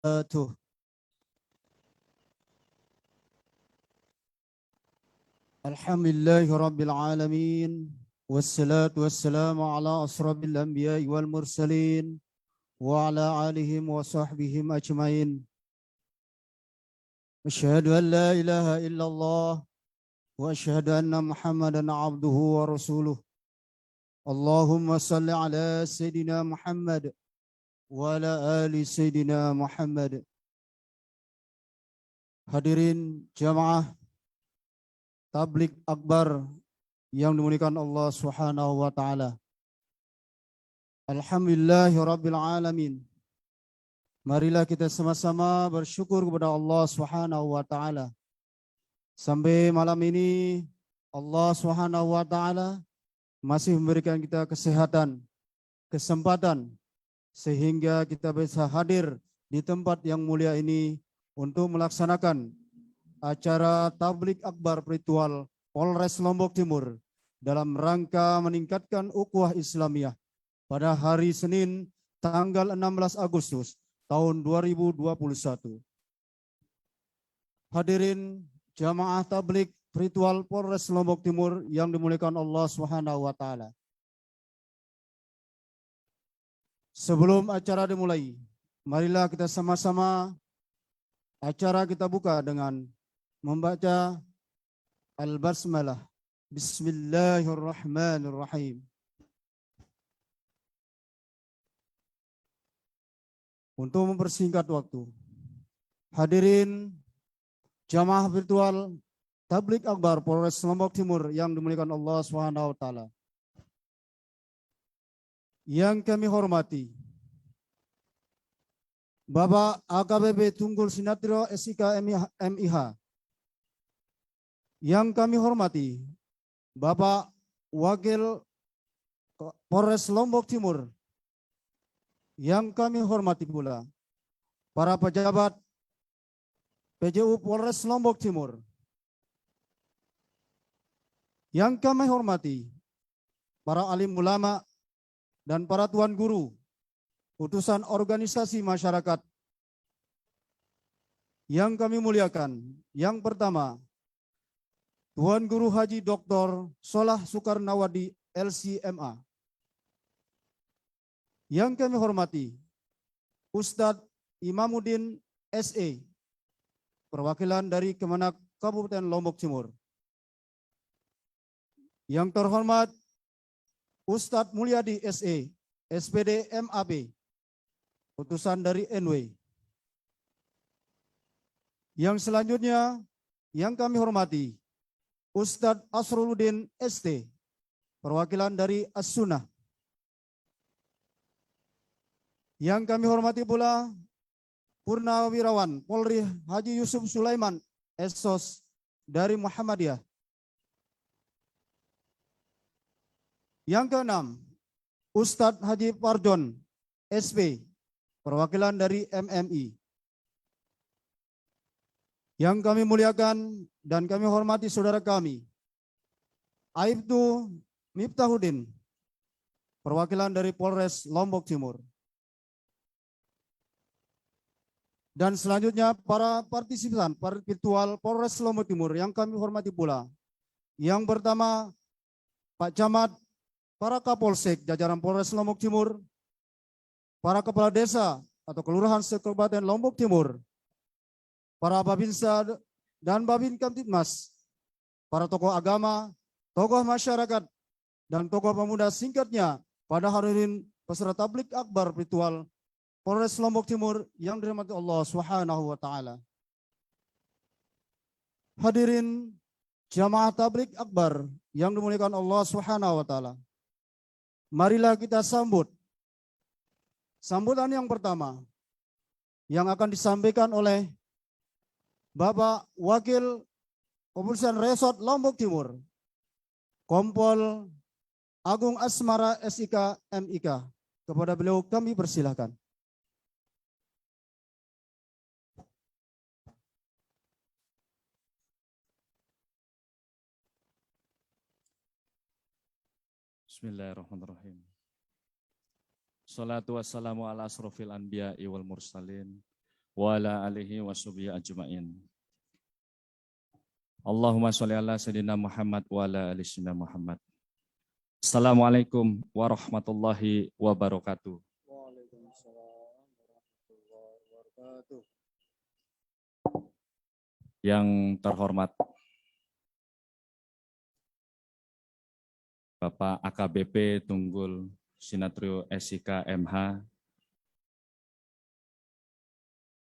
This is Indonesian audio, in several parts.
وبركاته. الحمد لله رب العالمين، والصلاة والسلام على أشرف الأنبياء والمرسلين وعلى آلهم وصحبهم أجمعين. أشهد أن لا إله إلا الله وأشهد أن محمدا عبده ورسوله. اللهم صل على سيدنا محمد وعلى آل سيدنا محمد. Hadirin jamaah Tablik Akbar yang dimuliakan Allah Subhanahu wa taala. Alhamdulillahirabbil alamin. Marilah kita sama-sama bersyukur kepada Allah Subhanahu wa taala. Sampai malam ini Allah Subhanahu wa taala masih memberikan kita kesehatan, kesempatan sehingga kita bisa hadir di tempat yang mulia ini untuk melaksanakan acara Tablik Akbar Virtual Polres Lombok Timur dalam rangka meningkatkan ukhuwah Islamiyah pada hari Senin tanggal 16 Agustus tahun 2021. Hadirin jamaah Tablik Virtual Polres Lombok Timur yang dimuliakan Allah Subhanahu wa taala. Sebelum acara dimulai, marilah kita sama-sama acara kita buka dengan membaca Al-Basmalah. Bismillahirrahmanirrahim. Untuk mempersingkat waktu, hadirin jamaah virtual Tablik Akbar Polres Lombok Timur yang dimuliakan Allah Subhanahu wa taala. Yang kami hormati Bapak AKBP Tunggul Sinatrio SIK MIH. Yang kami hormati Bapak Wakil Polres Lombok Timur. Yang kami hormati pula para pejabat PJU Polres Lombok Timur. Yang kami hormati para alim ulama dan para tuan guru, utusan organisasi masyarakat. Yang kami muliakan, yang pertama, Tuan Guru Haji Dr. Solah Soekarnawadi LCMA. Yang kami hormati, Ustadz Imamuddin SE, perwakilan dari Kemenak Kabupaten Lombok Timur. Yang terhormat, Ustadz Mulyadi SE, SPD MAB, utusan dari NW. Yang selanjutnya, yang kami hormati, Ustadz Asruluddin ST, perwakilan dari As-Sunnah. Yang kami hormati pula Purnawirawan Polri Haji Yusuf Sulaiman SOS dari Muhammadiyah. Yang keenam, Ustadz Haji Parjon SP, perwakilan dari MMI. Yang kami muliakan dan kami hormati saudara kami, Aibtu Miftahuddin, perwakilan dari Polres Lombok Timur. Dan selanjutnya para partisipan virtual Polres Lombok Timur yang kami hormati pula. Yang pertama, Pak Camat, para Kapolsek jajaran Polres Lombok Timur, para kepala desa atau kelurahan se-Kabupaten Lombok Timur, para Babinsa dan Babin Kamtibmas, para tokoh agama, tokoh masyarakat, dan tokoh pemuda, singkatnya pada hari ini peserta Tablik Akbar Virtual Polres Lombok Timur yang dirahmati Allah Subhanahu wa taala. Hadirin jamaah Tablik Akbar yang dimuliakan Allah Subhanahu wa taala. Marilah kita sambut sambutan yang pertama yang akan disampaikan oleh Bapak Wakil Kepolisian Resort Lombok Timur, Kompol Agung Asmara SIK MIK. Kepada beliau kami persilahkan. Bismillahirrahmanirrahim. Salatu wassalamu ala asrofil anbiya'i wal mursalin wa ala alihi wa sahbihi ajma'in. Allahumma sholli ala sayyidina Muhammad wa ala ali sayyidina Muhammad. Assalamualaikum warahmatullahi wabarakatuh. Waalaikumsalam warahmatullahi wabarakatuh. Yang terhormat Bapak AKBP Tunggul Sinatrio SIK MH,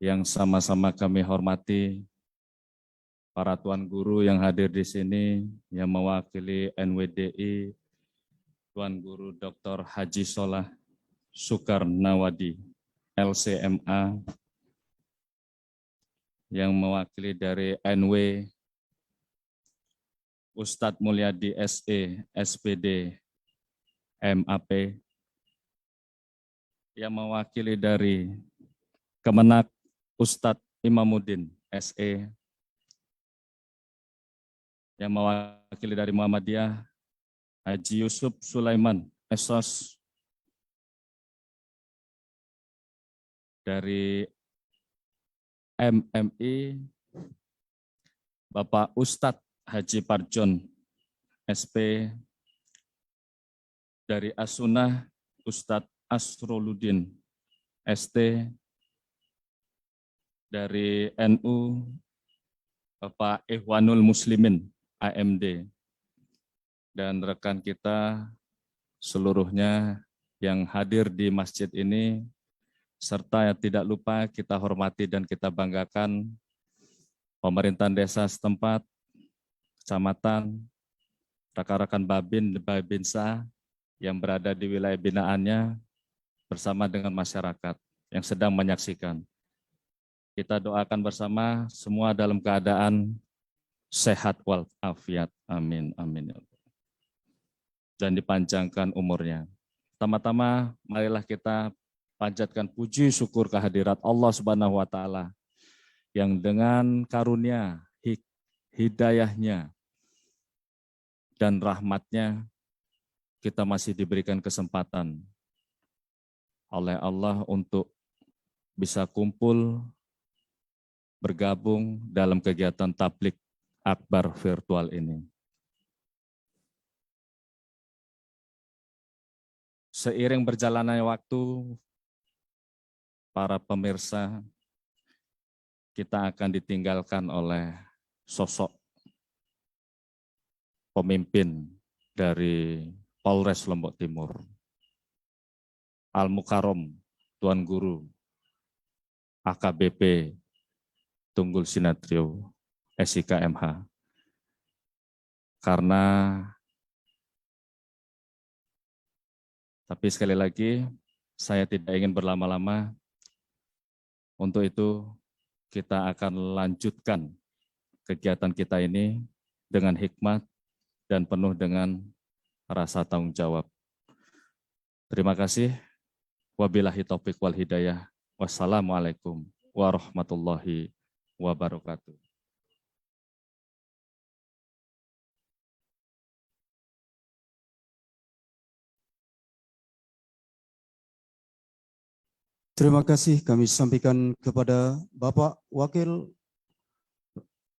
yang sama-sama kami hormati para tuan guru yang hadir di sini, yang mewakili NWDI, Tuan Guru Dr. Haji Solah Soekarnawadi, LCMA, yang mewakili dari NW, Ustadz Mulyadi SE, SPD, MAP, yang mewakili dari Kemenak, Ustadz Imamuddin SE, yang mewakili dari Muhammadiyah, Haji Yusuf Sulaiman Esos, dari MMI, Bapak Ustadz Haji Parjon SP, dari As-Sunnah Ustadz Asroluddin ST, dari NU Bapak Ikhwanul Muslimin AMD, dan rekan kita seluruhnya yang hadir di masjid ini, serta yang tidak lupa kita hormati dan kita banggakan pemerintahan desa setempat, kecamatan, rekan-rekan Babinsa yang berada di wilayah binaannya bersama dengan masyarakat yang sedang menyaksikan. Kita doakan bersama semua dalam keadaan sehat walafiat. Amin, amin. Dan dipanjangkan umurnya. Pertama-tama marilah kita panjatkan puji syukur kehadirat Allah Subhanahu wa taala yang dengan karunia, hidayahnya dan rahmatnya kita masih diberikan kesempatan oleh Allah untuk bisa kumpul bergabung dalam kegiatan tablik akbar virtual ini. Seiring berjalannya waktu, para pemirsa, kita akan ditinggalkan oleh sosok pemimpin dari Polres Lombok Timur, Al-Mukarrom, Tuan Guru AKBP Tunggul Sinatrio SIK MH. Tapi sekali lagi, saya tidak ingin berlama-lama. Untuk itu, kita akan lanjutkan kegiatan kita ini dengan hikmat dan penuh dengan rasa tanggung jawab. Terima kasih. Wabillahi taufiq wal hidayah. Wassalamualaikum warahmatullahi wabarakatuh. Terima kasih kami sampaikan kepada Bapak Wakil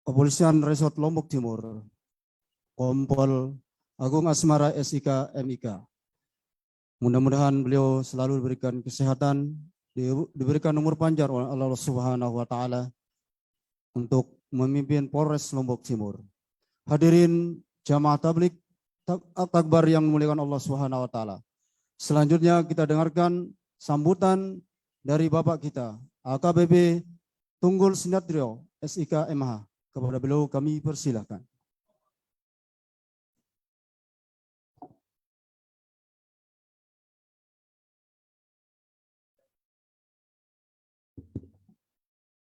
Kepolisian Resort Lombok Timur, Kompol Agung Asmara SIK MIK. Mudah-mudahan beliau selalu diberikan kesehatan, diberikan umur panjang oleh Allah Subhanahu wa taala untuk memimpin Polres Lombok Timur. Hadirin jamaah tablik akbar yang dimuliakan Allah Subhanahu wa taala. Selanjutnya kita dengarkan sambutan dari Bapak kita, AKBP Tunggul Sinatrio SIK MH. Kepada beliau kami persilahkan.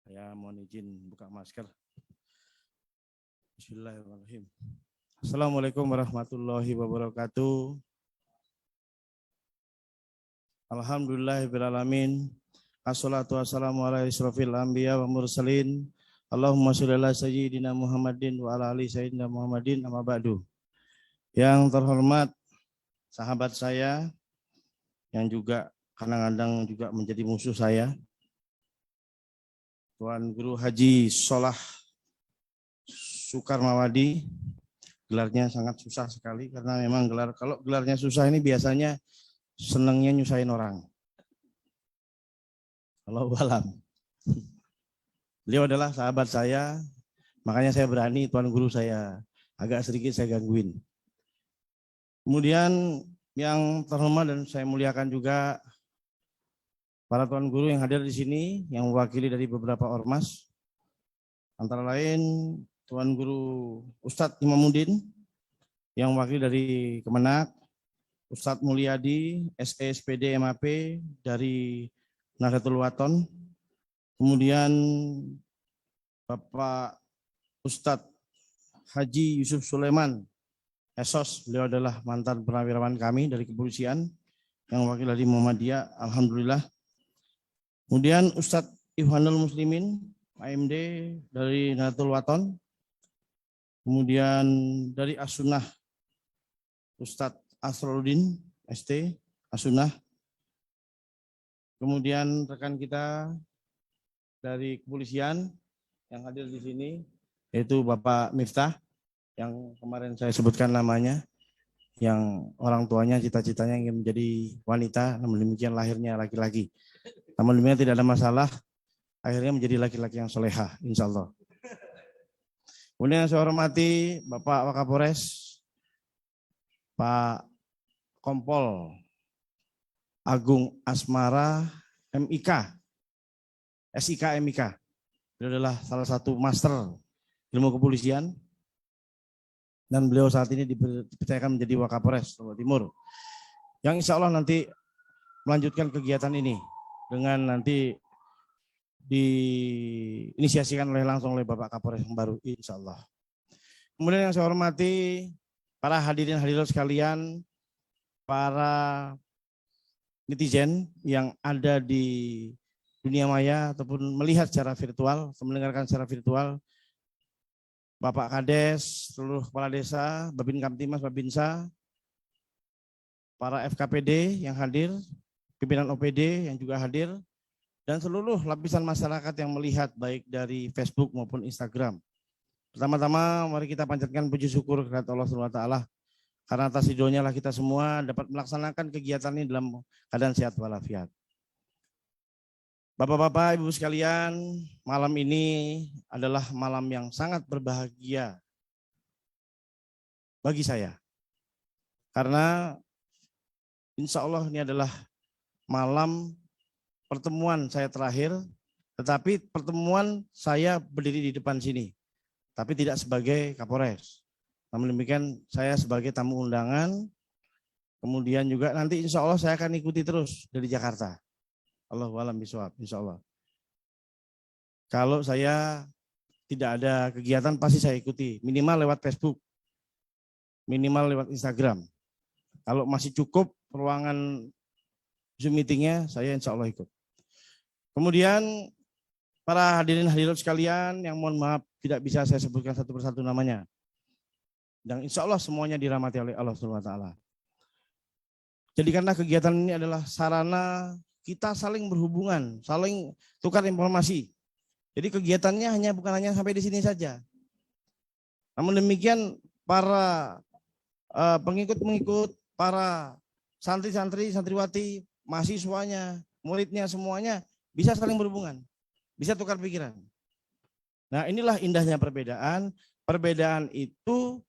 Saya mohon izin buka masker. Bismillahirrahmanirrahim. Assalamualaikum warahmatullahi wabarakatuh. Alhamdulillahirrahmanirrahim. Assalatu wassalamu ala asyrafil anbiya wa mursalin. Allahumma sholli ala sayyidina Muhammadin wa ala ali sayyidina Muhammadin amma ba'du. Yang terhormat sahabat saya yang juga kadang-kadang juga menjadi musuh saya, Tuan Guru Haji Solah Sukarmawadi. Gelarnya sangat susah sekali karena memang kalau gelarnya susah ini biasanya senangnya nyusahin orang. Allahu a'lam. Beliau adalah sahabat saya, makanya saya berani Tuan Guru saya agak sedikit saya gangguin. Kemudian yang terhormat dan saya muliakan juga para Tuan Guru yang hadir di sini yang mewakili dari beberapa ormas, antara lain Tuan Guru Ustadz Imamuddin yang mewakili dari Kemenak, Ustadz Mulyadi, SESPD MAP dari Nahdlatul Wathon, kemudian Bapak Ustadz Haji Yusuf Sulaiman, Esos, beliau adalah mantan purnawirawan kami dari kepolisian yang mewakili dari Muhammadiyah, alhamdulillah. Kemudian Ustadz Ihwanul Muslimin, AMD dari Nahdlatul Wathon, kemudian dari As-Sunnah Ustadz Asroluddin, ST, As-Sunnah. Kemudian rekan kita dari kepolisian yang hadir di sini, yaitu Bapak Miftah, yang kemarin saya sebutkan namanya, yang orang tuanya cita-citanya ingin menjadi wanita, namun demikian lahirnya laki-laki. Namun demikian tidak ada masalah, akhirnya menjadi laki-laki yang solehah, insya Allah. Kemudian yang saya hormati Bapak Wakapolres, Pak Kompol Agung Asmara MIK, SIK MIK. Beliau adalah salah satu master ilmu kepolisian dan beliau saat ini dipercayakan menjadi Wakapolres Jawa Timur. Yang insya Allah nanti melanjutkan kegiatan ini dengan nanti diinisiasikan langsung oleh Bapak Kapolres yang baru, insya Allah. Kemudian yang saya hormati para hadirin hadirat sekalian, para netizen yang ada di dunia maya ataupun melihat secara virtual, atau mendengarkan secara virtual, Bapak Kades, seluruh kepala desa, Babin Kamtimas, Babinsa, para FKPD yang hadir, pimpinan OPD yang juga hadir, dan seluruh lapisan masyarakat yang melihat baik dari Facebook maupun Instagram. Pertama-tama mari kita panjatkan puji syukur kepada Allah SWT, karena atas ridhonya lah kita semua dapat melaksanakan kegiatan ini dalam keadaan sehat walafiat. Bapak-bapak, ibu sekalian, malam ini adalah malam yang sangat berbahagia bagi saya. Karena insya Allah ini adalah malam pertemuan saya terakhir, tetapi pertemuan saya berdiri di depan sini, tapi tidak sebagai Kapolres. Namun demikian saya sebagai tamu undangan, kemudian juga nanti insya Allah saya akan ikuti terus dari Jakarta. Allahu a'lam bishawab, insya Allah. Kalau saya tidak ada kegiatan pasti saya ikuti, minimal lewat Facebook, minimal lewat Instagram. Kalau masih cukup ruangan Zoom meetingnya, saya insya Allah ikut. Kemudian para hadirin hadirat sekalian yang mohon maaf tidak bisa saya sebutkan satu persatu namanya. Dan insya Allah semuanya dirahmati oleh Allah SWT. Jadikanlah kegiatan ini adalah sarana kita saling berhubungan, saling tukar informasi. Jadi kegiatannya bukan hanya sampai di sini saja. Namun demikian para pengikut-pengikut, para santri-santri, santriwati, mahasiswanya, muridnya semuanya bisa saling berhubungan, bisa tukar pikiran. Nah, inilah indahnya perbedaan. Perbedaan itu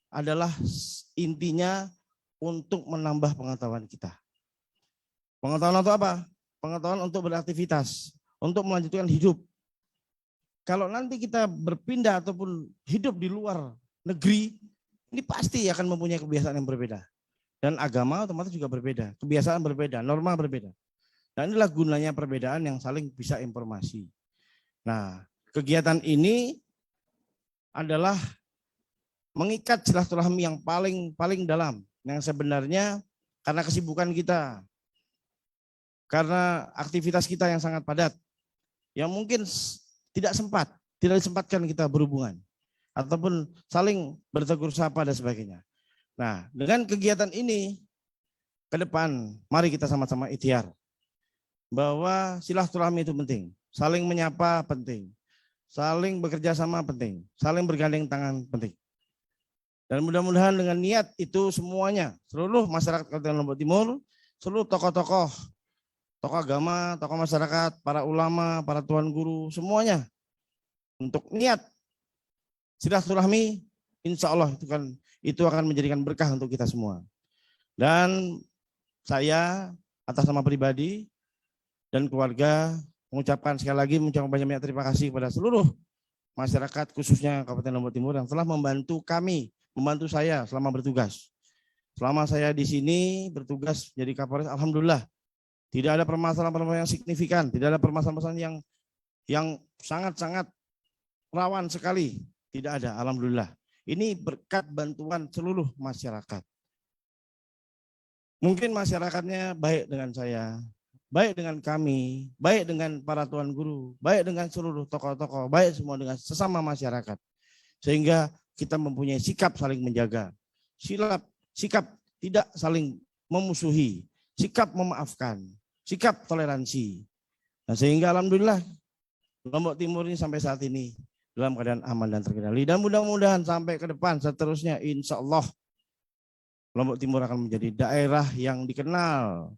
adalah intinya untuk menambah pengetahuan kita. Pengetahuan untuk apa? Pengetahuan untuk beraktivitas, untuk melanjutkan hidup. Kalau nanti kita berpindah ataupun hidup di luar negeri, ini pasti akan mempunyai kebiasaan yang berbeda. Dan agama otomatis juga berbeda, kebiasaan berbeda, norma berbeda. Dan inilah gunanya perbedaan yang saling bisa informasi. Nah, kegiatan ini adalah mengikat silaturahmi yang paling dalam, yang sebenarnya karena kesibukan kita, karena aktivitas kita yang sangat padat, yang mungkin tidak disempatkan kita berhubungan, ataupun saling bertegur sapa dan sebagainya. Nah, dengan kegiatan ini, ke depan, mari kita sama-sama ikhtiar bahwa silaturahmi itu penting. saling menyapa penting, saling bekerja sama penting, saling bergandeng tangan penting. Dan mudah-mudahan dengan niat itu semuanya, seluruh masyarakat Kabupaten Lombok Timur, seluruh tokoh-tokoh, tokoh agama, tokoh masyarakat, para ulama, para tuan guru, semuanya untuk niat silaturahmi, insya Allah itu akan menjadikan berkah untuk kita semua. Dan saya atas nama pribadi dan keluarga mengucapkan sekali lagi banyak terima kasih kepada seluruh masyarakat khususnya Kabupaten Lombok Timur yang telah membantu kami, membantu saya selama bertugas. Selama saya di sini bertugas jadi Kapolres, alhamdulillah tidak ada permasalahan-permasalahan yang signifikan, tidak ada permasalahan-permasalahan yang sangat-sangat rawan sekali, tidak ada, alhamdulillah. Ini berkat bantuan seluruh masyarakat. Mungkin masyarakatnya baik dengan saya, baik dengan kami, baik dengan para tuan guru, baik dengan seluruh tokoh-tokoh, baik semua dengan sesama masyarakat. Sehingga kita mempunyai sikap saling menjaga, sikap tidak saling memusuhi, sikap memaafkan, sikap toleransi. Nah, sehingga alhamdulillah Lombok Timur ini sampai saat ini dalam keadaan aman dan terkendali. Dan mudah-mudahan sampai ke depan seterusnya insya Allah Lombok Timur akan menjadi daerah yang dikenal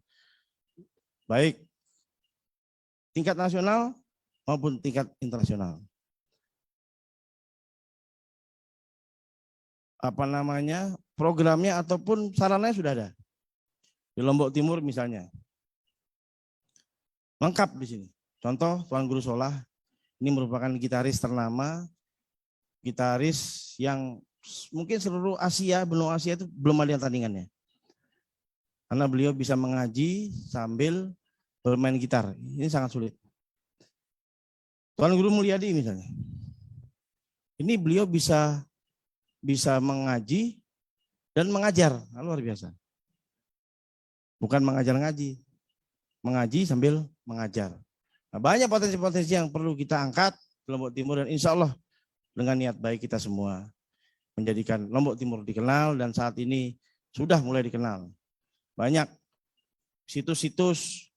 baik tingkat nasional maupun tingkat internasional. Programnya ataupun sarananya sudah ada. Di Lombok Timur misalnya. Lengkap di sini. Contoh Tuan Guru Solah ini merupakan gitaris ternama, gitaris yang mungkin seluruh Asia, benua Asia itu belum ada yang tandingannya. Karena beliau bisa mengaji sambil bermain gitar. Ini sangat sulit. Tuan Guru Mulyadi misalnya. Ini beliau bisa mengaji dan mengajar. Luar biasa. Bukan mengajar ngaji. Mengaji sambil mengajar. Nah, banyak potensi-potensi yang perlu kita angkat di Lombok Timur dan insya Allah dengan niat baik kita semua menjadikan Lombok Timur dikenal dan saat ini sudah mulai dikenal. Banyak situs-situs,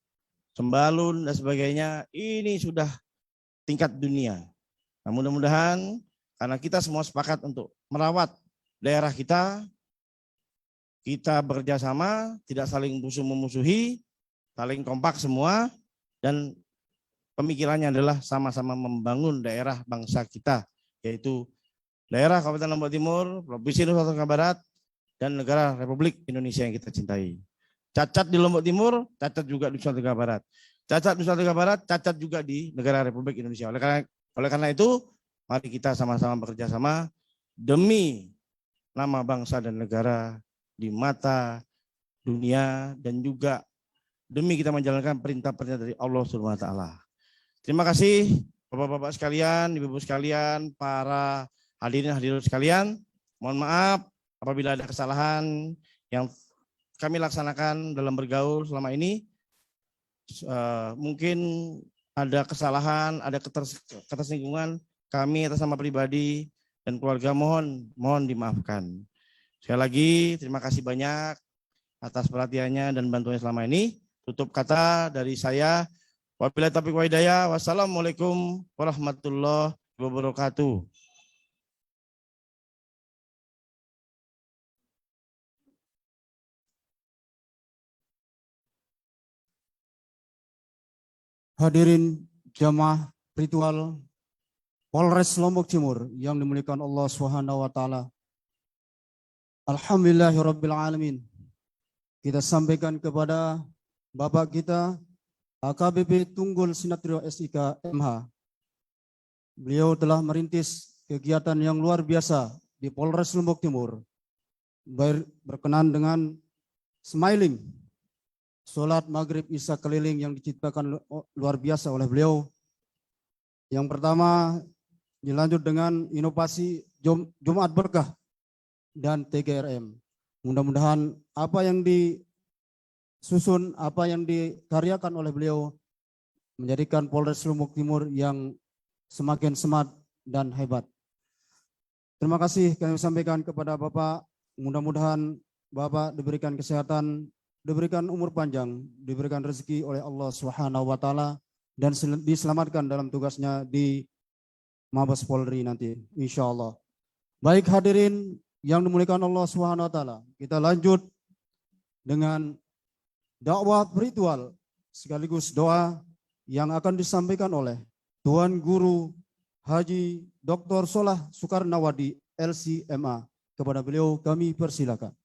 Sembalun dan sebagainya ini sudah tingkat dunia. Nah, mudah-mudahan karena kita semua sepakat untuk merawat daerah kita bekerja sama, tidak saling musuh-memusuhi, saling kompak semua dan pemikirannya adalah sama-sama membangun daerah bangsa kita, yaitu daerah Kabupaten Lombok Timur, Provinsi Nusa Tenggara Barat, dan negara Republik Indonesia yang kita cintai. Cacat di Lombok Timur, cacat juga di Nusa Tenggara Barat. Cacat di Nusa Tenggara Barat, cacat juga di negara Republik Indonesia. Oleh karena itu, mari kita sama-sama bekerja sama demi nama bangsa dan negara di mata dunia dan juga demi kita menjalankan perintah-perintah dari Allah Subhanahu wa taala. Terima kasih Bapak-bapak sekalian, Ibu-ibu sekalian, para hadirin sekalian, mohon maaf apabila ada kesalahan yang kami laksanakan dalam bergaul selama ini. Mungkin ada kesalahan, ada ketersinggungan kami atas nama pribadi dan keluarga, mohon dimaafkan. Sekali lagi terima kasih banyak atas perhatiannya dan bantuannya selama ini. Tutup kata dari saya, wabillahi taufiq wal hidayah. Wassalamualaikum warahmatullahi wabarakatuh. Hadirin jamaah ritual Polres Lombok Timur yang dimuliakan Allah Subhanahu wa taala. Alhamdulillahirabbil alamin. Kita sampaikan kepada Bapak kita AKBP Tunggul Sinatrio SIK MH. Beliau telah merintis kegiatan yang luar biasa di Polres Lombok Timur. Berkenan dengan smiling, sholat maghrib isya keliling yang diciptakan luar biasa oleh beliau. Yang pertama dilanjut dengan inovasi Jumat Berkah dan TGRM. Mudah-mudahan apa yang disusun, apa yang dikaryakan oleh beliau menjadikan Polres Lombok Timur yang semakin semangat dan hebat. Terima kasih kami sampaikan kepada Bapak. Mudah-mudahan Bapak diberikan kesehatan, diberikan umur panjang, diberikan rezeki oleh Allah Subhanahu wa taala dan diselamatkan dalam tugasnya di Mabes Polri nanti, insya Allah. Baik hadirin yang dimuliakan Allah Subhanahu wa taala, kita lanjut dengan dakwah ritual sekaligus doa yang akan disampaikan oleh Tuan Guru Haji Dr. Solah Soekarnawadi LCMA. Kepada beliau kami persilakan.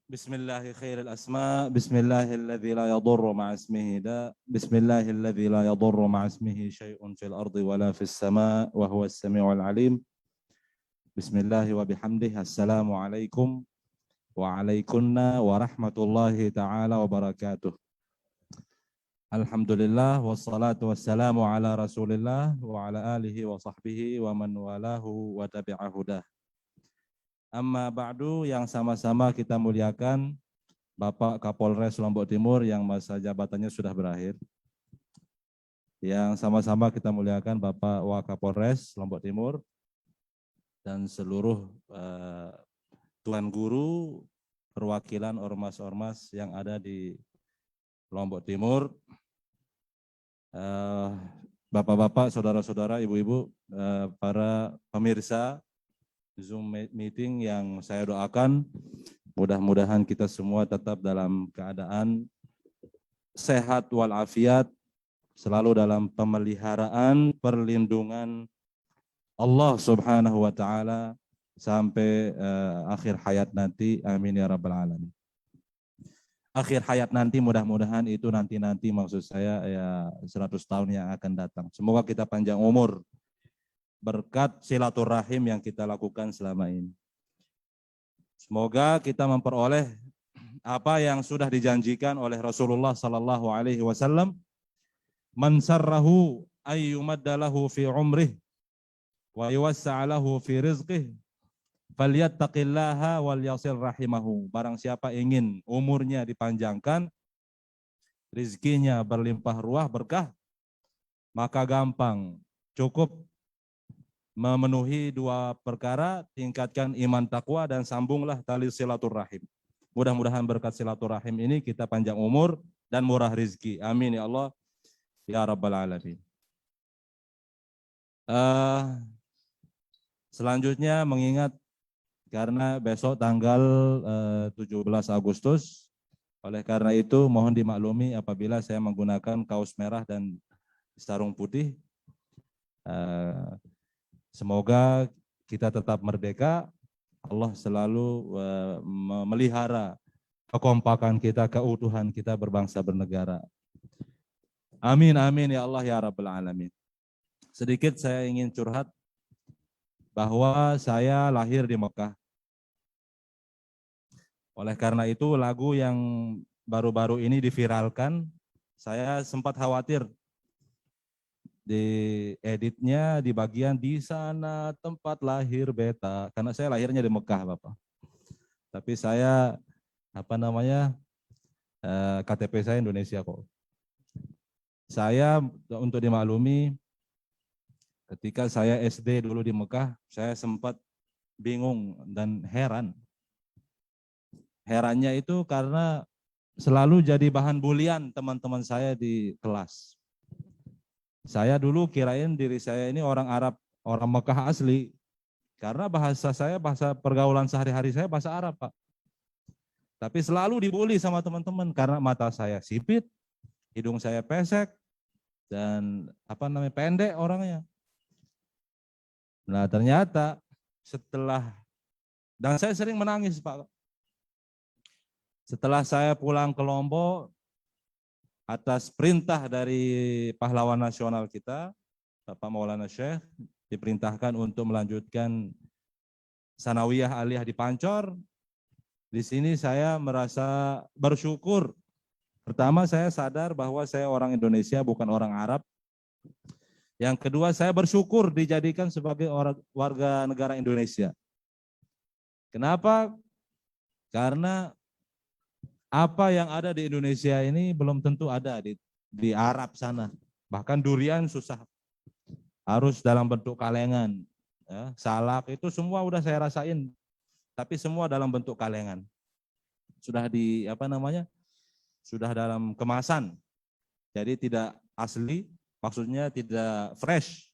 Bismillahi khairil asma, bismillahilladzi la yadurru ma'a ismihi da, bismillahilladzi la yadurru ma'a ismihi syai'un fil ardi wala fis sama' wa huwas sami'ul alim. Bismillahi wa bihamdihi, assalamualaikum wa alaikunna wa rahmatullahi ta'ala wa barakatuh. Alhamdulillah wassalatu wassalamu ala Rasulillah wa ala alihi wa sahbihi wa man walahu wa tabi'a hudah. Amma ba'du, yang sama-sama kita muliakan Bapak Kapolres Lombok Timur yang masa jabatannya sudah berakhir. Yang sama-sama kita muliakan Bapak Wakapolres Lombok Timur dan seluruh tuan guru perwakilan ormas-ormas yang ada di Lombok Timur. Bapak-bapak, saudara-saudara, ibu-ibu, para pemirsa Zoom meeting yang saya doakan, mudah-mudahan kita semua tetap dalam keadaan sehat walafiat, selalu dalam pemeliharaan, perlindungan Allah Subhanahu wa taala sampai akhir hayat nanti. Amin ya rabbal alamin. Akhir hayat nanti mudah-mudahan itu nanti maksud saya ya 100 tahun yang akan datang. Semoga kita panjang umur berkat silaturahim yang kita lakukan selama ini. Semoga kita memperoleh apa yang sudah dijanjikan oleh Rasulullah sallallahu alaihi wasallam, man sarrahu ayyumaddalahu fi umrih wa yuwassa'alahu fi rizqih falyattaqillaha wal yasil rahimahu. Barang siapa ingin umurnya dipanjangkan, rizkinya berlimpah ruah berkah, maka gampang, cukup memenuhi dua perkara, tingkatkan iman takwa dan sambunglah tali silaturahim. Mudah-mudahan berkat silaturahim ini kita panjang umur dan murah rizki. Amin ya Allah ya rabbal alamin. Selanjutnya mengingat karena besok tanggal 17 Agustus, oleh karena itu mohon dimaklumi apabila saya menggunakan kaos merah dan sarung putih. Semoga kita tetap merdeka, Allah selalu memelihara kekompakan kita, keutuhan kita berbangsa bernegara. Amin, amin ya Allah ya rabbal alamin. Sedikit saya ingin curhat bahwa saya lahir di Mekah. Oleh karena itu lagu yang baru-baru ini diviralkan, saya sempat khawatir di editnya di bagian di sana tempat lahir beta, karena saya lahirnya di Mekah Bapak. Tapi saya KTP saya Indonesia kok. Saya untuk dimaklumi, ketika saya SD dulu di Mekah, saya sempat bingung dan heran. Herannya itu karena selalu jadi bahan bulian teman-teman saya di kelas. Saya dulu kirain diri saya ini orang Arab, orang Mekah asli. Karena bahasa saya, bahasa pergaulan sehari-hari saya bahasa Arab, Pak. Tapi selalu dibully sama teman-teman karena mata saya sipit, hidung saya pesek, dan pendek orangnya. Nah ternyata dan saya sering menangis, Pak. Setelah saya pulang ke Lombok, atas perintah dari pahlawan nasional kita, Bapak Maulana Syekh, diperintahkan untuk melanjutkan sanawiyah aliyah di Pancor. Di sini saya merasa bersyukur. Pertama, saya sadar bahwa saya orang Indonesia, bukan orang Arab. Yang kedua, saya bersyukur dijadikan sebagai warga negara Indonesia. Kenapa? Karena apa yang ada di Indonesia ini belum tentu ada di Arab sana. Bahkan durian susah. Harus dalam bentuk kalengan. Ya, salak itu semua udah saya rasain. Tapi semua dalam bentuk kalengan. sudah di sudah dalam kemasan. Jadi tidak asli, maksudnya tidak fresh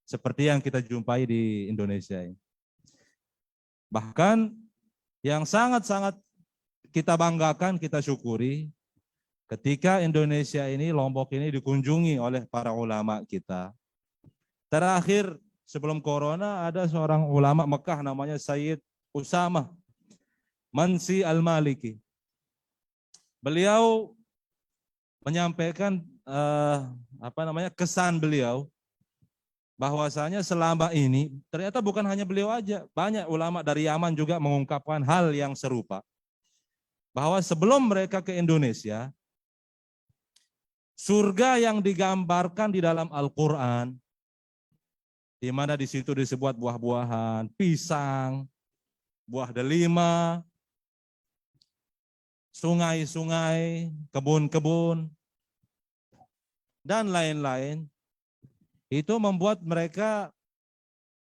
seperti yang kita jumpai di Indonesia ini. Bahkan yang sangat-sangat kita banggakan, kita syukuri ketika Indonesia ini, Lombok ini dikunjungi oleh para ulama kita. Terakhir sebelum corona ada seorang ulama Mekah namanya Sayyid Usamah Mansi Al-Maliki. Beliau menyampaikan kesan beliau bahwasanya selama ini ternyata bukan hanya beliau aja, banyak ulama dari Yaman juga mengungkapkan hal yang serupa. Bahwa sebelum mereka ke Indonesia, surga yang digambarkan di dalam Al-Quran, di mana di situ disebut buah-buahan, pisang, buah delima, sungai-sungai, kebun-kebun, dan lain-lain, itu membuat mereka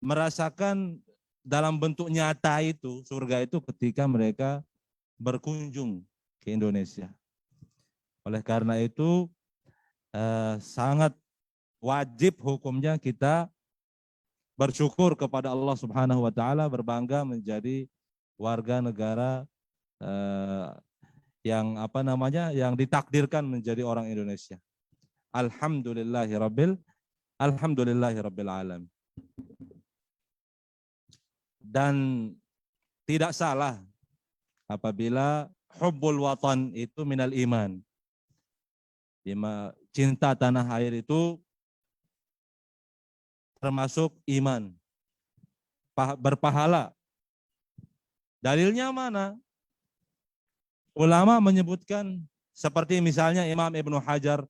merasakan dalam bentuk nyata itu, surga itu ketika mereka berkunjung ke Indonesia. Oleh karena itu, sangat wajib hukumnya kita bersyukur kepada Allah Subhanahu wa taala, berbangga menjadi warga negara yang ditakdirkan menjadi orang Indonesia. Alhamdulillahirabbil alamin. Dan tidak salah apabila hubbul watan itu minal iman. Cinta tanah air itu termasuk iman, berpahala. Dalilnya mana? Ulama menyebutkan seperti misalnya Imam Ibnu Hajar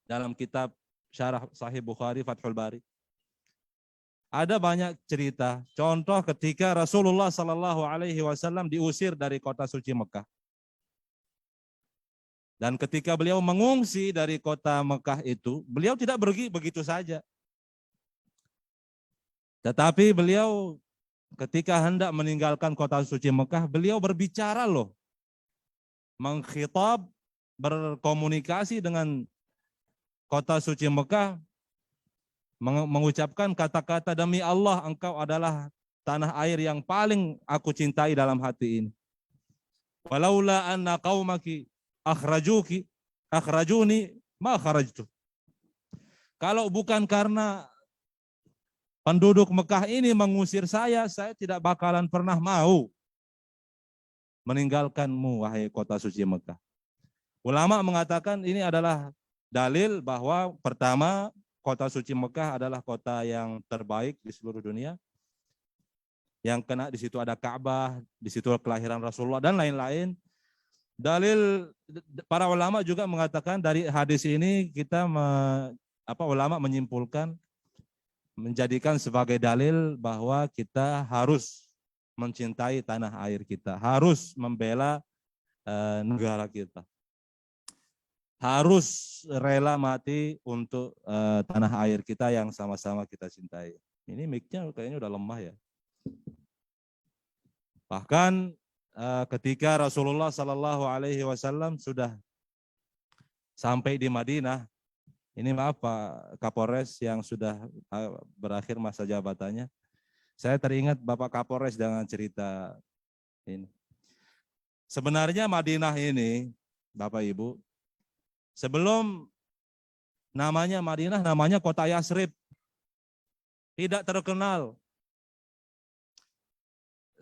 dalam kitab Syarah Sahih Bukhari Fathul Bari. Ada banyak cerita. Contoh ketika Rasulullah Sallallahu Alaihi Wasallam diusir dari kota suci Mekah. Dan ketika beliau mengungsi dari kota Mekah itu, beliau tidak pergi begitu saja. Tetapi beliau ketika hendak meninggalkan kota suci Mekah, beliau berbicara loh. Mengkhitab, berkomunikasi dengan kota suci Mekah, mengucapkan kata-kata, demi Allah engkau adalah tanah air yang paling aku cintai dalam hati ini. Walaula anna qaumaki akhrajuni ma kharajtu. Kalau bukan karena penduduk Mekah ini mengusir saya tidak bakalan pernah mau meninggalkanmu wahai kota suci Mekah. Ulama mengatakan ini adalah dalil bahwa pertama, kota suci Mekah adalah kota yang terbaik di seluruh dunia. Yang kena di situ ada Ka'bah, di situ kelahiran Rasulullah dan lain-lain. Dalil para ulama juga mengatakan dari hadis ini ulama menyimpulkan, menjadikan sebagai dalil bahwa kita harus mencintai tanah air kita, harus membela negara kita. Harus rela mati untuk tanah air kita yang sama-sama kita cintai. Ini mic-nya kayaknya udah lemah ya. Bahkan ketika Rasulullah Sallallahu Alaihi Wasallam sudah sampai di Madinah, ini maaf Pak Kapolres yang sudah berakhir masa jabatannya, saya teringat Bapak Kapolres dengan cerita ini. Sebenarnya Madinah ini, Bapak Ibu, sebelum namanya Madinah, namanya kota Yasrib. Tidak terkenal.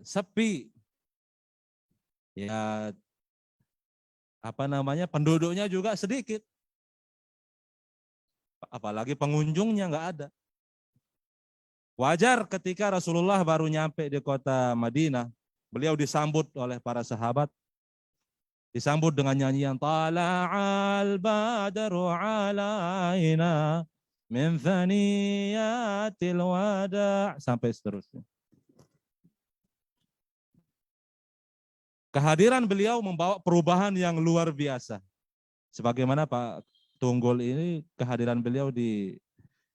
Sepi. Ya, penduduknya juga sedikit. Apalagi pengunjungnya nggak ada. Wajar ketika Rasulullah baru nyampe di kota Madinah, beliau disambut oleh para sahabat. Disambut dengan nyanyian Tala'al badru alaina min thaniyatil wada' sampai seterusnya. Kehadiran beliau membawa perubahan yang luar biasa. Sebagaimana Pak Tunggul ini, kehadiran beliau di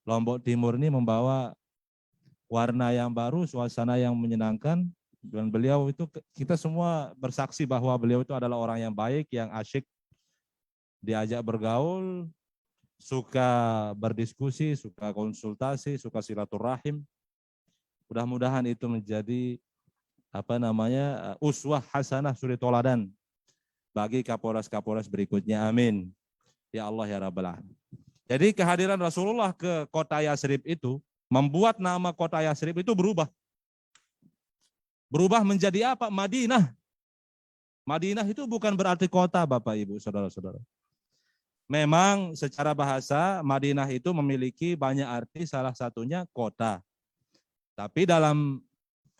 Lombok Timur ini membawa warna yang baru, suasana yang menyenangkan, Dan beliau itu, kita semua bersaksi bahwa beliau itu adalah orang yang baik, yang asyik diajak bergaul, suka berdiskusi, suka konsultasi, suka silaturahim. Mudah-mudahan itu menjadi uswah hasanah, suri toladan bagi Kapolres-Kapolres berikutnya. Amin. Ya Allah ya Rabbal Alamin. Jadi kehadiran Rasulullah ke kota Yatsrib itu membuat nama kota Yatsrib itu berubah. Berubah menjadi apa? Madinah. Madinah itu bukan berarti kota, Bapak Ibu, saudara-saudara. Memang secara bahasa Madinah itu memiliki banyak arti, salah satunya kota. Tapi dalam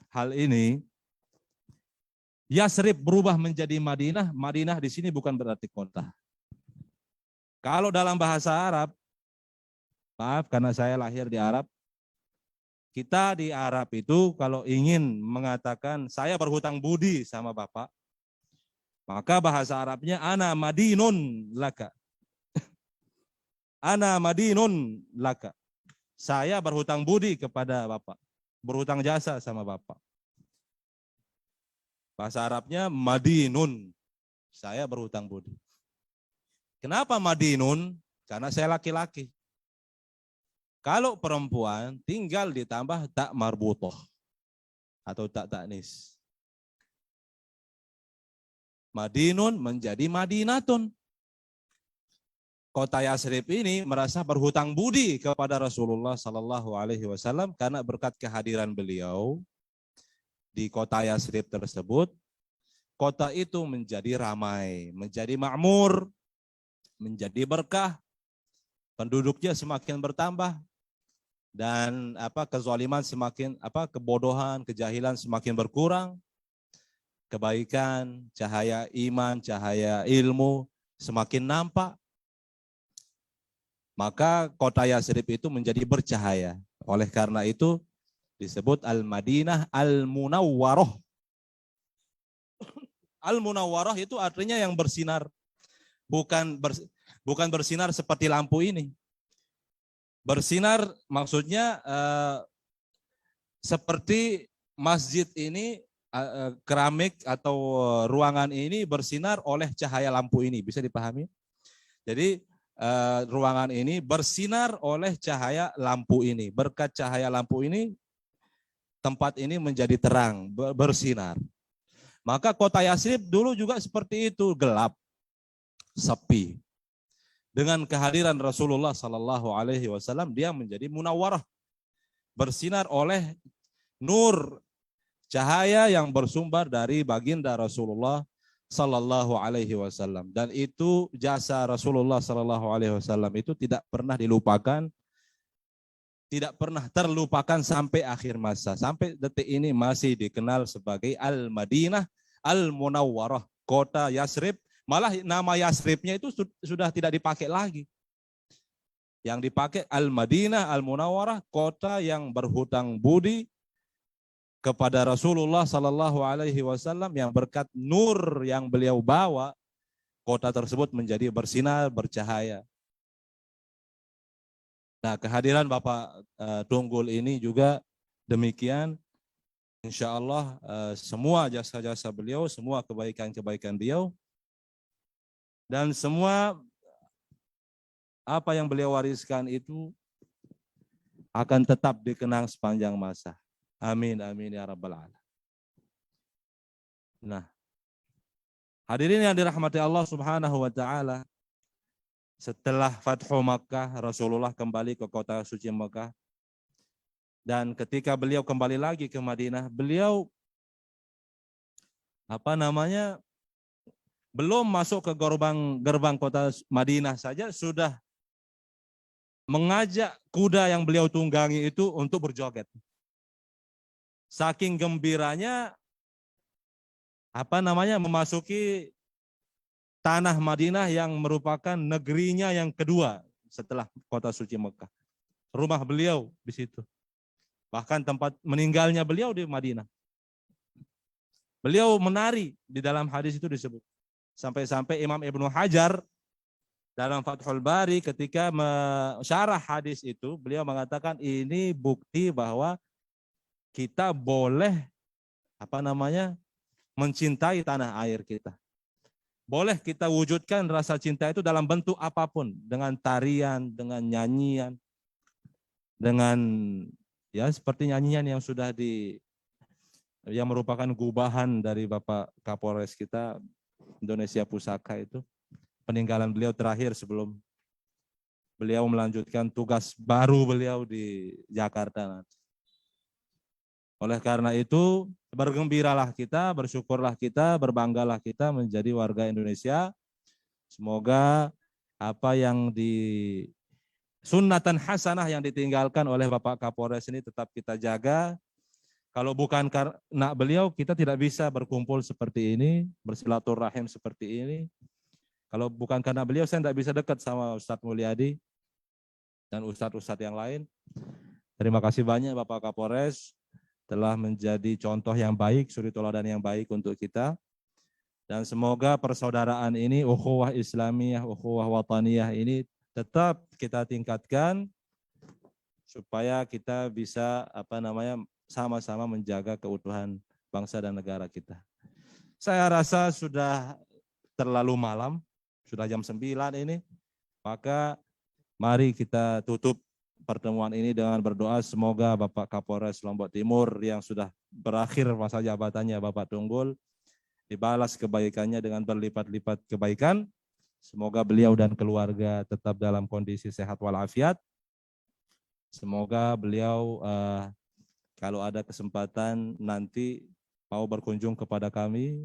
hal ini Yatsrib berubah menjadi Madinah. Madinah di sini bukan berarti kota. Kalau dalam bahasa Arab, maaf karena saya lahir di Arab, kita di Arab itu kalau ingin mengatakan saya berhutang budi sama Bapak, maka bahasa Arabnya ana madinun laka. Ana madinun laka. Saya berhutang budi kepada Bapak, berhutang jasa sama Bapak. Bahasa Arabnya madinun. Saya berhutang budi. Kenapa madinun? Karena saya laki-laki. Kalau perempuan tinggal ditambah tak marbutoh atau tak taknis. Madinun menjadi Madinatun. Kota Yatsrib ini merasa berhutang budi kepada Rasulullah Sallallahu Alaihi Wasallam karena berkat kehadiran beliau di kota Yatsrib tersebut, kota itu menjadi ramai, menjadi makmur, menjadi berkah, penduduknya semakin bertambah, dan kezaliman semakin kebodohan, kejahilan semakin berkurang, kebaikan, cahaya iman, cahaya ilmu semakin nampak. Maka kota Yatsrib itu menjadi bercahaya. Oleh karena itu disebut Al-Madinah Al-Munawwarah. Al-Munawwarah itu artinya yang bersinar, bukan bersinar seperti lampu ini. Bersinar maksudnya seperti masjid ini, keramik atau ruangan ini bersinar oleh cahaya lampu ini. Bisa dipahami? Jadi ruangan ini bersinar oleh cahaya lampu ini. Berkat cahaya lampu ini, tempat ini menjadi terang, bersinar. Maka kota Yatsrib dulu juga seperti itu, gelap, sepi. Dengan kehadiran Rasulullah Sallallahu Alaihi Wasallam, dia menjadi munawwarah, bersinar oleh nur, cahaya yang bersumber dari baginda Rasulullah Sallallahu Alaihi Wasallam. Dan itu jasa Rasulullah Sallallahu Alaihi Wasallam itu tidak pernah dilupakan, tidak pernah terlupakan sampai akhir masa. Sampai detik ini masih dikenal sebagai Al-Madinah Al-Munawwarah, kota Yatsrib. Malah nama Yatsribnya itu sudah tidak dipakai lagi. Yang dipakai Al-Madinah Al-Munawwarah, kota yang berhutang budi kepada Rasulullah Sallallahu Alaihi Wasallam, yang berkat nur yang beliau bawa, kota tersebut menjadi bersinar, bercahaya. Nah, kehadiran Bapak Tunggul ini juga demikian. Insya Allah semua jasa-jasa beliau, semua kebaikan-kebaikan beliau, dan semua apa yang beliau wariskan itu akan tetap dikenang sepanjang masa. Amin, amin ya Rabbal Alamin. Nah, hadirin yang dirahmati Allah Subhanahu wa Ta'ala, setelah Fathu Makkah, Rasulullah kembali ke kota suci Makkah. Dan ketika beliau kembali lagi ke Madinah, beliau belum masuk ke gerbang kota Madinah saja sudah mengajak kuda yang beliau tunggangi itu untuk berjoget. Saking gembiranya memasuki tanah Madinah yang merupakan negerinya yang kedua setelah kota suci Mekah. Rumah beliau di situ. Bahkan tempat meninggalnya beliau di Madinah. Beliau menari, di dalam hadis itu disebut. Sampai-sampai Imam Ibnu Hajar dalam Fathul Bari ketika mensyarah hadis itu, beliau mengatakan ini bukti bahwa kita boleh mencintai tanah air kita. Boleh kita wujudkan rasa cinta itu dalam bentuk apapun, dengan tarian, dengan nyanyian, dengan ya seperti nyanyian yang merupakan gubahan dari Bapak Kapolres kita Indonesia Pusaka itu, peninggalan beliau terakhir sebelum beliau melanjutkan tugas baru beliau di Jakarta. Oleh karena itu, bergembiralah kita, bersyukurlah kita, berbanggalah kita menjadi warga Indonesia. Semoga apa yang sunnatan hasanah yang ditinggalkan oleh Bapak Kapolres ini tetap kita jaga. Kalau bukan karena beliau, kita tidak bisa berkumpul seperti ini, bersilaturahim seperti ini. Kalau bukan karena beliau, saya tidak bisa dekat sama Ustadz Mulyadi dan ustadz-ustadz yang lain. Terima kasih banyak Bapak Kapolres telah menjadi contoh yang baik, suri teladan yang baik untuk kita. Dan semoga persaudaraan ini, ukhuwah Islamiyah, ukhuwah wataniyah ini tetap kita tingkatkan supaya kita bisa sama-sama menjaga keutuhan bangsa dan negara kita. Saya rasa sudah terlalu malam, sudah jam 9 ini, maka mari kita tutup pertemuan ini dengan berdoa semoga Bapak Kapolres Lombok Timur yang sudah berakhir masa jabatannya, Bapak Tunggul, dibalas kebaikannya dengan berlipat-lipat kebaikan. Semoga beliau dan keluarga tetap dalam kondisi sehat walafiat. Semoga beliau kalau ada kesempatan nanti mau berkunjung kepada kami,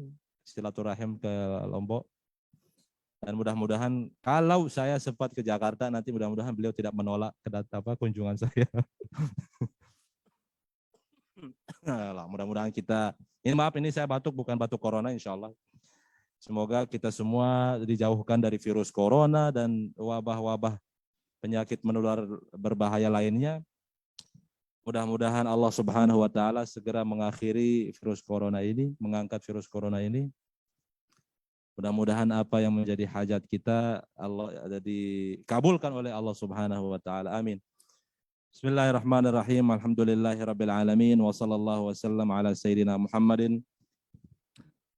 silaturahim ke Lombok. Dan mudah-mudahan kalau saya sempat ke Jakarta nanti mudah-mudahan beliau tidak menolak kunjungan saya. Mudah-mudahan kita, ini saya batuk bukan batuk corona insya Allah. Semoga kita semua dijauhkan dari virus corona dan wabah-wabah penyakit menular berbahaya lainnya. Mudah-mudahan Allah Subhanahu wa taala segera mengakhiri virus corona ini, mengangkat virus corona ini. Mudah-mudahan apa yang menjadi hajat kita Allah dikabulkan oleh Allah Subhanahu wa taala. Amin. Bismillahirrahmanirrahim. Alhamdulillahirabbil alamin wa sallallahu wasallam ala sayyidina Muhammadin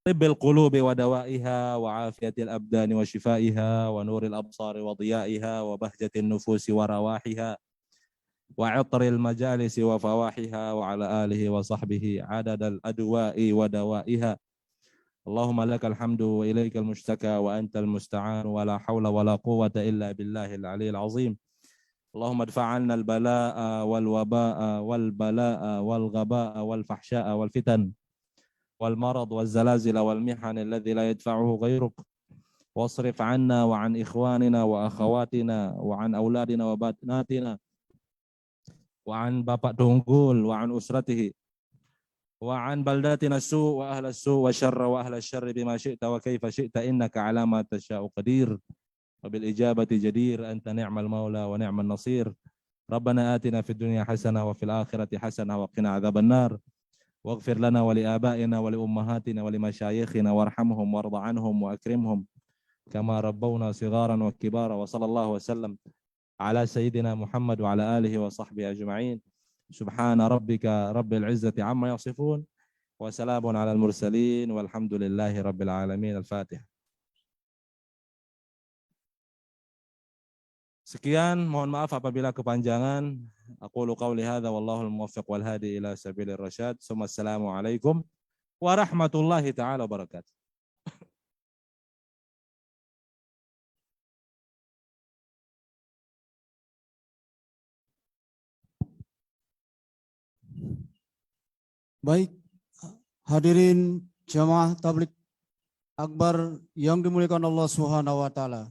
tibbil qulubi wa dawaiha wa afiyatil abdani wa shifaiha wa nuril absari wa diyaiha wa bahjatin nufusi wa rawahiha wa 'atril majalisi wa fawahiha wa ala alihi wa sahbihi adadal adwa'i wa dawaiha. Allahumma lakal hamdu wa ilaikal mushtaka wa antal musta'an wa la hawla wa la quwwata illa billahil aliyil azim. Allahumma adfa'alna al-bala'a wal waba'a wal bala'a wal ghaba'a wal fahsya'a wal fitan wal marad wal zalazila wal mihan alladhi la yadfa'uhu ghayruk. Wasrif 'anna wa 'an ikhwanina wa akhawatina wa 'an auladina wa batnatina wa 'an Bapak Tunggul wa 'an usratihi وعن بلداتنا السوء وأهل السوء والشر وأهل الشر بما شئت وكيف شئت إنك على ما تشاء قدير وبالإجابة جدير أنت نعم المولى ونعم النصير. ربنا آتنا في الدنيا حسنة وفي الآخرة حسنة وقنا عذاب النار واغفر لنا ولآبائنا ولأمهاتنا ولمشايخنا وارحمهم وارض عنهم وأكرمهم كما ربونا صغارا وكبارا وصلى الله وسلم على سيدنا محمد وعلى آله وصحبه أجمعين. سبحان ربك رب العزة عما يصفون وسلام على المرسلين والحمد لله رب العالمين. الفاتحة. Sekian, mohon maaf apabila kepanjangan. Aqulu qawli hadza wallahul muwaffiq wal hadi ila sabilir rasyad. Assalamualaikum warahmatullahi taala wabarakatuh. Baik, hadirin jamaah tabligh akbar yang dimuliakan Allah Subhanahu wa taala.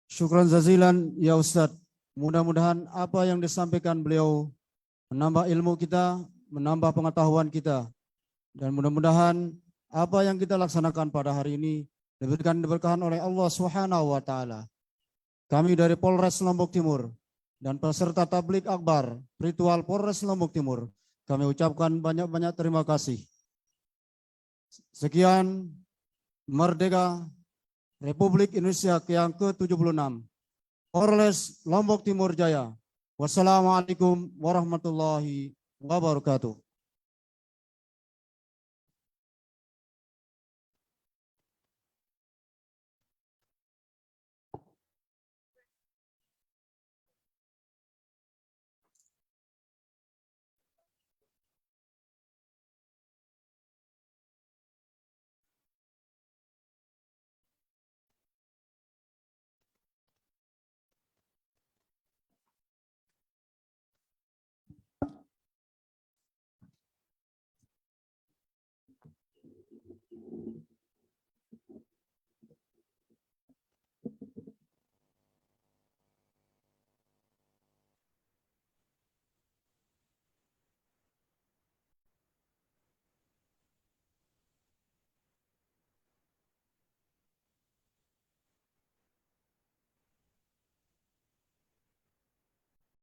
Syukran jazilan ya Ustadz. Mudah-mudahan apa yang disampaikan beliau menambah ilmu kita, menambah pengetahuan kita. Dan mudah-mudahan apa yang kita laksanakan pada hari ini diberikan diberkahan oleh Allah Subhanahu wa taala. Kami dari Polres Lombok Timur dan peserta tabligh akbar ritual Polres Lombok Timur, kami ucapkan banyak-banyak terima kasih. Sekian, Merdeka Republik Indonesia yang ke-76. Polres Lombok Timur Jaya. Wassalamualaikum warahmatullahi wabarakatuh.